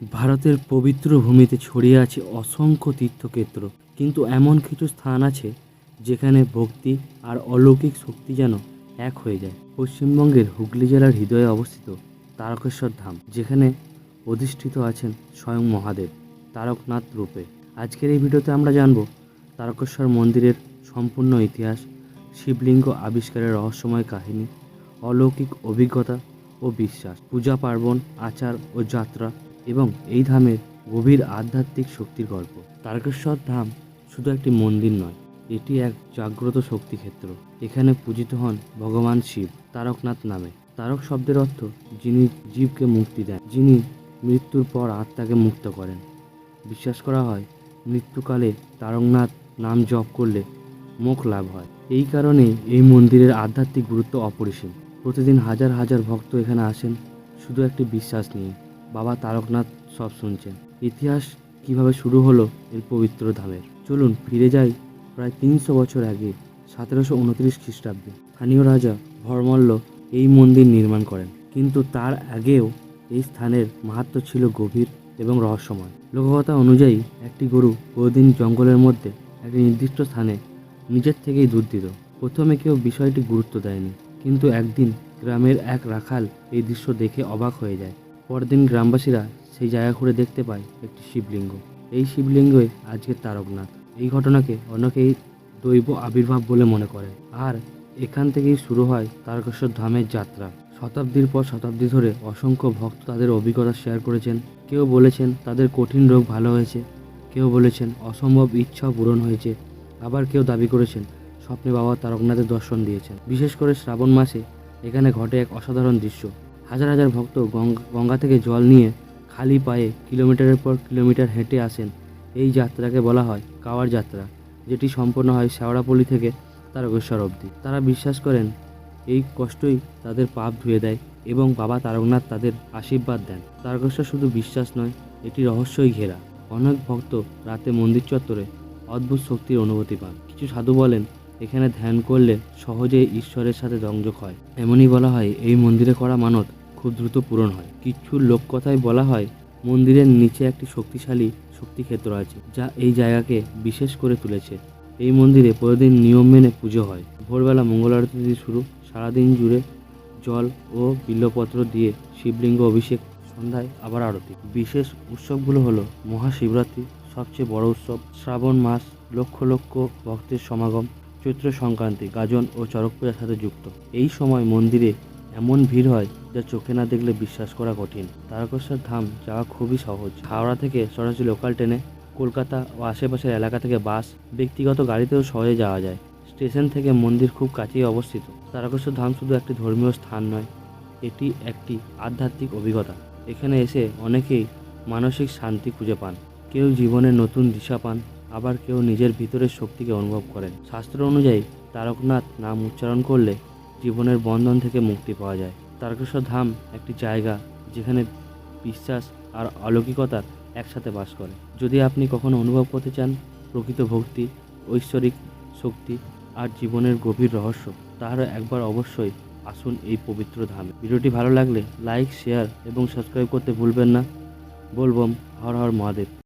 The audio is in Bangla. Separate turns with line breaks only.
ভারতের পবিত্র ভূমিতে ছড়িয়ে আছে অসংখ্য তীর্থক্ষেত্র, কিন্তু এমন কিছু স্থান আছে যেখানে ভক্তি আর অলৌকিক শক্তি যেন এক হয়ে যায়। পশ্চিমবঙ্গের হুগলি জেলার হৃদয়ে অবস্থিত তারকেশ্বর ধাম, যেখানে অধিষ্ঠিত আছেন স্বয়ং মহাদেব তারকনাথ রূপে। আজকের এই ভিডিওতে আমরা জানব তারকেশ্বর মন্দিরের সম্পূর্ণ ইতিহাস, শিবলিঙ্গ আবিষ্কারের রহস্যময় কাহিনী, অলৌকিক অভিজ্ঞতা ও বিশ্বাস, পূজা পার্বণ, আচার ও যাত্রা এবং এই ধামের গভীর আধ্যাত্মিক শক্তির গল্প। তারকেশ্বর ধাম শুধু একটি মন্দির নয়, এটি এক জাগ্রত শক্তিক্ষেত্র। এখানে পূজিত হন ভগবান শিব তারকনাথ নামে। তারক শব্দের অর্থ যিনি জীবকে মুক্তি দেন, যিনি মৃত্যুর পর আত্মাকে মুক্ত করেন। বিশ্বাস করা হয় মৃত্যুকালে তারকনাথ নাম জপ করলে মোক্ষ লাভ হয়। এই কারণে এই মন্দিরের আধ্যাত্মিক গুরুত্ব অপরিসীম। প্রতিদিন হাজার হাজার ভক্ত এখানে আসেন শুধু একটি বিশ্বাস নিয়ে, বাবা তারকনাথ সব শুনছেন। ইতিহাস কিভাবে শুরু হলো এই পবিত্র ধামের, চলুন ফিরে যাই প্রায় 300 বছর আগে। 1729 খ্রিস্টাব্দে স্থানীয় রাজা ভরমল্ল এই মন্দির নির্মাণ করেন, কিন্তু তার আগেও এই স্থানের মাহাত্ম্য ছিল গভীর এবং রহস্যময়। লোককথা অনুযায়ী একটি গরু প্রতিদিন জঙ্গলের মধ্যে একটি নির্দিষ্ট স্থানে নিজের থেকেই দুধ দিত। প্রথমে কেউ বিষয়টি গুরুত্ব দেয়নি, কিন্তু একদিন গ্রামের এক রাখাল এই দৃশ্য দেখে অবাক হয়ে যায়। পরদিন গ্রামবাসীরা সেই জায়গা ঘুরে দেখতে পায় একটি শিবলিঙ্গ। এই শিবলিঙ্গই আজকের তারকনাথ। এই ঘটনাকে অনেকেই দৈব আবির্ভাব বলে মনে করেন, আর এখান থেকেই শুরু হয় তারকেশ্বর ধামের যাত্রা। শতাব্দীর পর শতাব্দী ধরে অসংখ্য ভক্ত তাদের অভিজ্ঞতা শেয়ার করেছেন। কেউ বলেছেন তাদের কঠিন রোগ ভালো হয়েছে, কেউ বলেছেন অসম্ভব ইচ্ছাও পূরণ হয়েছে, আবার কেউ দাবি করেছেন স্বপ্নে বাবা তারকনাথের দর্শন দিয়েছেন। বিশেষ করে শ্রাবণ মাসে এখানে ঘটে এক অসাধারণ দৃশ্য। হাজার হাজার ভক্ত গঙ্গা থেকে জল নিয়ে খালি পায়ে কিলোমিটারের পর কিলোমিটার হেঁটে আসেন। এই যাত্রাকে বলা হয় কাওয়ার যাত্রা, যেটি সম্পন্ন হয় শেওড়াপল্লী থেকে তারকেশ্বর অবধি। তারা বিশ্বাস করেন এই কষ্টই তাদের পাপ ধুয়ে দেয় এবং বাবা তারকনাথ তাদের আশীর্বাদ দেন। তারকেশ্বর শুধু বিশ্বাস নয়, এটি রহস্যই ঘেরা। অনেক ভক্ত রাতে মন্দির চত্বরে অদ্ভুত শক্তির অনুভূতি পান। কিছু সাধু বলেন এখানে ধ্যান করলে সহজেই ঈশ্বরের সাথে সংযোগ হয়। এমনই বলা হয় এই মন্দিরে করা মানত খুব দ্রুত পূরণ হয়। কিছু লোককথায় বলা হয় মন্দিরের নিচে একটি শক্তিশালী শক্তিক্ষেত্র আছে, যা এই জায়গাকে বিশেষ করে তুলেছে। এই মন্দিরে প্রতিদিন নিয়ম মেনে পুজো হয়। ভোরবেলা মঙ্গল আরতি দিয়ে শুরু, সারাদিন জুড়ে জল ও বিল্লপত্র দিয়ে শিবলিঙ্গ অভিষেক, সন্ধ্যায় আবার আরতি। বিশেষ উৎসবগুলো হলো মহাশিবরাত্রি সবচেয়ে বড় উৎসব, শ্রাবণ মাস লক্ষ লক্ষ ভক্তের সমাগম, চৈত্র সংক্রান্তি গাজন ও চড়ক পূজার সাথে যুক্ত। এই সময় মন্দিরে এমন ভিড় হয় যা চোখে না দেখলে বিশ্বাস করা কঠিন। তারকেশ্বর ধাম যাওয়া খুবই সহজ। হাওড়া থেকে সরাসরি লোকাল ট্রেনে, কলকাতা ও আশেপাশের এলাকা থেকে বাস, ব্যক্তিগত গাড়িতেও সহজে যাওয়া যায়। স্টেশন থেকে মন্দির খুব কাছেই অবস্থিত। তারকেশ্বর ধাম শুধু একটি ধর্মীয় স্থান নয়, এটি একটি আধ্যাত্মিক অভিজ্ঞতা। এখানে এসে অনেকেই মানসিক শান্তি খুঁজে পান, কেউ জীবনের নতুন দিশা পান, আবার কেউ নিজের ভিতরের শক্তিকে অনুভব করেন। শাস্ত্র অনুযায়ী তারকনাথ নাম উচ্চারণ করলে জীবনের বন্ধন থেকে মুক্তি পাওয়া যায়। তারকেশ্বর ধাম একটি জায়গা যেখানে বিশ্বাস আর অলৌকিকতার একসাথে বাস করে। যদি আপনি কখনো অনুভব করতে চান প্রকৃত ভক্তি, ঐশ্বরিক শক্তি আর জীবনের গভীর রহস্য, তাহলে একবার অবশ্যই আসুন এই পবিত্র ধামে। ভিডিওটি ভালো লাগলে লাইক, শেয়ার এবং সাবস্ক্রাইব করতে ভুলবেন না। বলবম হর হর মহাদেব।